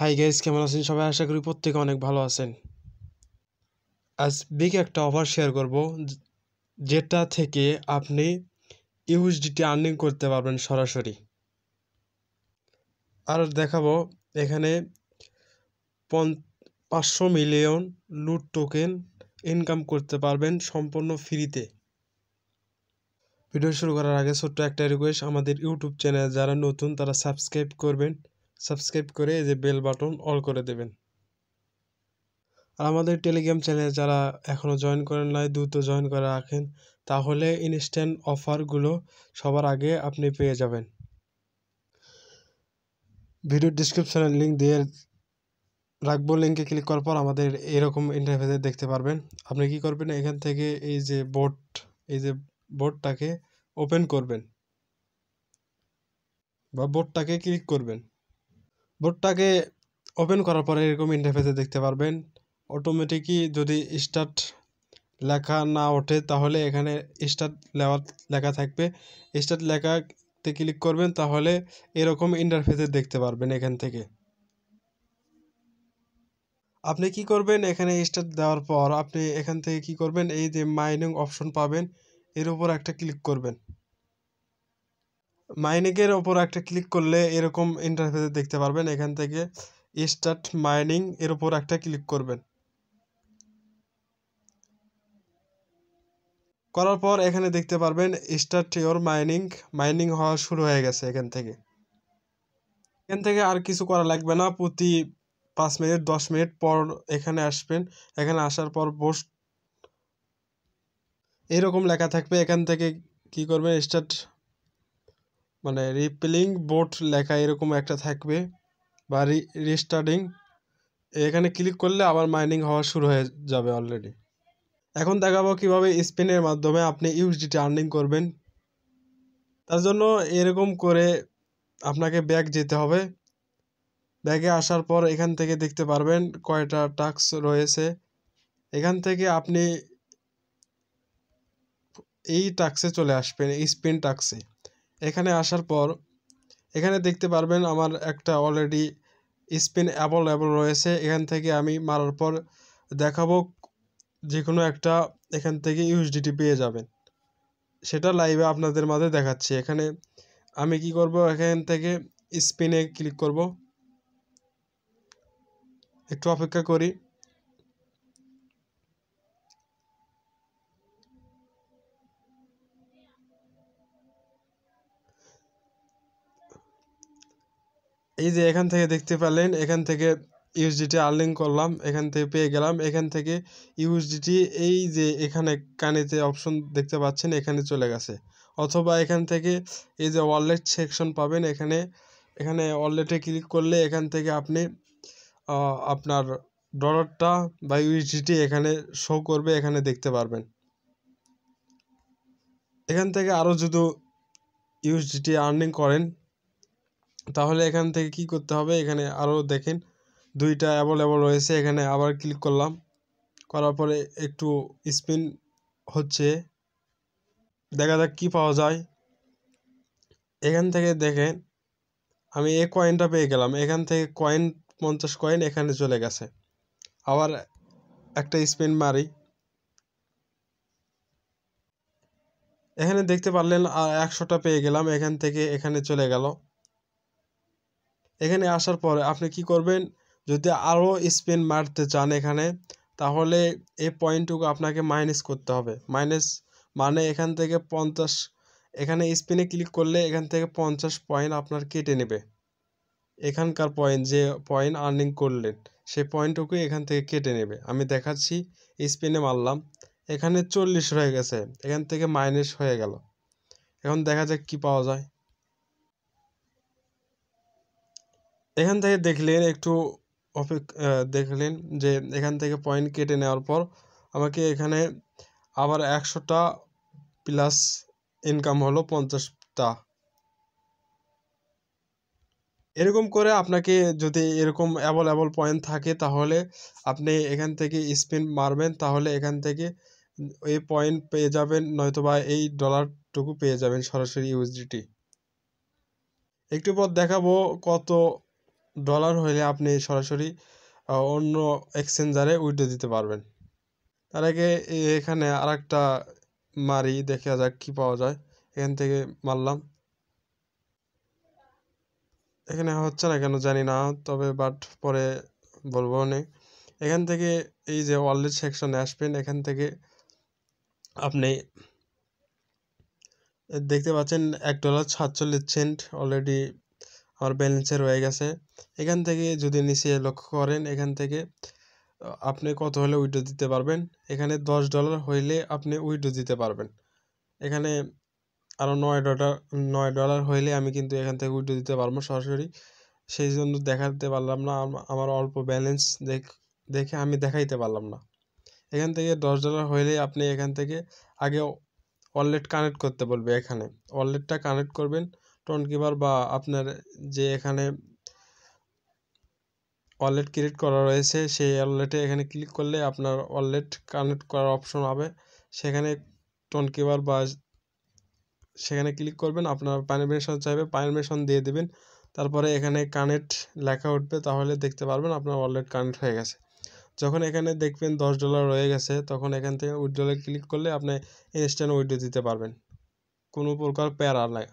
Hi guys, কেমন আছেন সবাই? আশা করি প্রত্যেকে অনেক ভালো আছেন। আজ বিগ একটা অফার শেয়ার করব, যেটা থেকে আপনি ইউএসডিটি আর্নিং করতে পারবেন সরাসরি। আর দেখাবো এখানে 500 মিলিয়ন লুট টোকেন ইনকাম করতে পারবেন সম্পূর্ণ ফ্রিতে। ভিডিও শুরু করার আগে ছোট্ট একটা রিকোয়েস্ট, আমাদের ইউটিউব চ্যানেল যারা নতুন তারা সাবস্ক্রাইব করবেন, সাবস্ক্রাইব করে এই যে বেল বাটন অল করে দেবেন। আর আমাদের টেলিগ্রাম চ্যানেল যারা এখনও জয়েন করেন নাই, দ্রুত জয়েন করে রাখেন, তাহলে ইনস্ট্যান্ট অফারগুলো সবার আগে আপনি পেয়ে যাবেন। ভিডিওর ডিসক্রিপশনে লিঙ্ক দিয়ে রাখবো, লিঙ্কে ক্লিক করার পর আমাদের এরকম ইন্টারফেসে দেখতে পারবেন। আপনি কি করবেন, এখান থেকে এই যে বোর্ডটাকে ওপেন করবেন বা বোর্ডটাকে ক্লিক করবেন। বোর্ডটাকে ওপেন করার পরে এরকম ইন্টারফেসে দেখতে পারবেন। অটোমেটিকই যদি স্টার্ট লেখা না ওঠে তাহলে এখানে স্টার্ট লেখা থাকবে, স্টার্ট লেখাতে ক্লিক করবেন, তাহলে এরকম ইন্টারফেসে দেখতে পারবেন। এখান থেকে আপনি কি করবেন, এখানে স্টার্ট দেওয়ার পর আপনি এখান থেকে কি করবেন, এই যে মাইনিং অপশন পাবেন, এর উপর একটা ক্লিক করবেন। মাইনিংয়ের ওপর একটা ক্লিক করলে এরকম ইন্টারফেসে দেখতে পারবেন। এখান থেকে স্টার্ট মাইনিং এর উপর একটা ক্লিক করবেন। করার পর এখানে দেখতে পারবেন স্টার্ট ইওর মাইনিং হওয়া শুরু হয়ে গেছে। এখান থেকে আর কিছু করা লাগবে না। প্রতি 5 মিনিট 10 মিনিট পর এখানে আসবেন। এখানে আসার পর পোস্ট এরকম লেখা থাকবে। এখান থেকে কি করবেন, স্টার্ট মানে রিপ্লিং বোট লেখা এরকম একটা থাকবে বা রিস্টার্টিং, এখানে ক্লিক করলে আবার মাইনিং হওয়া শুরু হয়ে যাবে অলরেডি। এখন দেখাবো কিভাবে স্পিনের মাধ্যমে আপনি ইউএসডিটি আর্নিং করবেন। তার জন্য এরকম করে আপনাকে ব্যাক যেতে হবে। ব্যাগে আসার পর এখান থেকে দেখতে পারবেন কয়টা টাস্ক রয়েছে। এখান থেকে আপনি এই টাস্কে চলে আসবেন, স্পিন টাস্কে। এখানে আসার পর এখানে দেখতে পারবেন আমার একটা অলরেডি স্পিন অ্যাভেলেবল রয়েছে। এখান থেকে আমি মারার পর দেখাবো যে কোনো একটা এখান থেকে ইউএসডিটি পেয়ে যাবেন, সেটা লাইভে আপনাদের মাঝে দেখাচ্ছি। এখানে আমি কি করব, এখান থেকে স্পিনে ক্লিক করব, একটু অপেক্ষা করি। এই যে এখান থেকে দেখতে পেলেন, এখান থেকে ইউএসডিটি আর্নিং করলাম, এখান থেকে পেয়ে গেলাম। এখান থেকে ইউএসডিটি এই যে এখানে কানেতে অপশন দেখতে পাচ্ছেন, এখানে চলে গেছে। অথবা এখান থেকে এই যে ওয়ালেট সেকশন পাবেন, এখানে ওয়ালেটে ক্লিক করলে এখান থেকে আপনি আপনার ডলারটা বা ইউএসডিটি এখানে শো করবে, এখানে দেখতে পারবেন। এখান থেকে আরও যদি ইউএসডিটি আর্নিং করেন তাহলে এখান থেকে কি করতে হবে, এখানে আরও দেখেন দুইটা অ্যাভেলেবল রয়েছে। এখানে আবার ক্লিক করলাম, করার পরে একটু স্পিন হচ্ছে, দেখা যাক কি পাওয়া যায়। এখান থেকে দেখেন আমি এই কয়েনটা পেয়ে গেলাম। এখান থেকে 50 কয়েন এখানে চলে গেছে। আবার একটা স্পিন মারি, এখানে দেখতে পারলেন 100টা পেয়ে গেলাম। এখান থেকে এখানে চলে গেল। এখানে আসার পরে আপনি কি করবেন, যদি আরও স্পিন মারতে চান এখানে, তাহলে এই পয়েন্টটুকু আপনাকে মাইনাস করতে হবে। মাইনাস মানে এখান থেকে 50, এখানে স্পিনে ক্লিক করলে এখান থেকে 50 পয়েন্ট আপনার কেটে নেবে। এখানকার পয়েন্ট, যে পয়েন্ট আর্নিং করলেন সেই পয়েন্টটুকু এখান থেকে কেটে নেবে। আমি দেখাচ্ছি, স্পিনে মারলাম, এখানে 40 হয়ে গেছে, এখান থেকে মাইনাস হয়ে গেল। এখন দেখা যাক কি পাওয়া যায়। এখান থেকে দেখলেন একটু দেখলেন যে এখান থেকে পয়েন্ট কেটে নেওয়ার পর আমাকে এখানে আবার 100টা প্লাস ইনকাম হলো 50টা। এরকম করে আপনাকে যদি এরকম অ্যাভেলেবল পয়েন্ট থাকে তাহলে আপনি এখান থেকে স্পিন মারবেন, তাহলে এখান থেকে এই পয়েন্ট পেয়ে যাবেন, নয়তোবা এই ডলারটুকু পেয়ে যাবেন সরাসরি ইউএসডিটি। একটু পর দেখাবো কত ডলার হইলে আপনি সরাসরি অন্য এক্সচেঞ্জারে উইথড্র দিতে পারবেন। তার আগে এখানে আরেকটা মারি, দেখা যাক কি পাওয়া যায়। এখান থেকে মারলাম, এখানে হচ্ছে না কেন জানি না, তবে বাট পরে বলবো না। এখান থেকে এই যে ওয়ালেট সেকশনে আসবেন, এখান থেকে আপনি দেখতে পাচ্ছেন $1.47 অলরেডি আমার ব্যালেন্সে রয়ে গেছে। এখান থেকে যদি নিচে লক্ষ্য করেন, এখান থেকে আপনি কত হলে উইথড্র দিতে পারবেন। এখানে $10 হইলে আপনি উইথড্র দিতে পারবেন। এখানে আরও $9 হইলে আমি কিন্তু এখান থেকে উইথড্র দিতে পারবো সরাসরি। সেই জন্য দেখাতে পারলাম না, আমার অল্প ব্যালেন্স দেখে আমি দেখাইতে পারলাম না। এখান থেকে $10 হইলে আপনি এখান থেকে আগে ওয়ালেট কানেক্ট করতে বলবে। এখানে ওয়ালেটটা কানেক্ট করবেন টোনকিপার বা আপনার যে এখানে ওয়ালেট ক্রিয়েট করা রয়েছে সেই ওয়ালেটে এখানে ক্লিক করলে আপনার ওয়ালেট কানেক্ট করার অপশন হবে। সেখানে টোনকিপার বা সেখানে ক্লিক করবেন, আপনার পারমিশন চাইবে, পারমিশন দিয়ে দেবেন। তারপরে এখানে কানেক্ট লেখা উঠবে, তাহলে দেখতে পারবেন আপনার ওয়ালেট কানেক্ট হয়ে গেছে। যখন এখানে দেখবেন $10 রয়ে গেছে, তখন এখান থেকে উইথড্রলে ক্লিক করলে আপনি ইনস্ট্যান্ট উইথড্র দিতে পারবেন, কোনো প্রকার প্যারা নাই।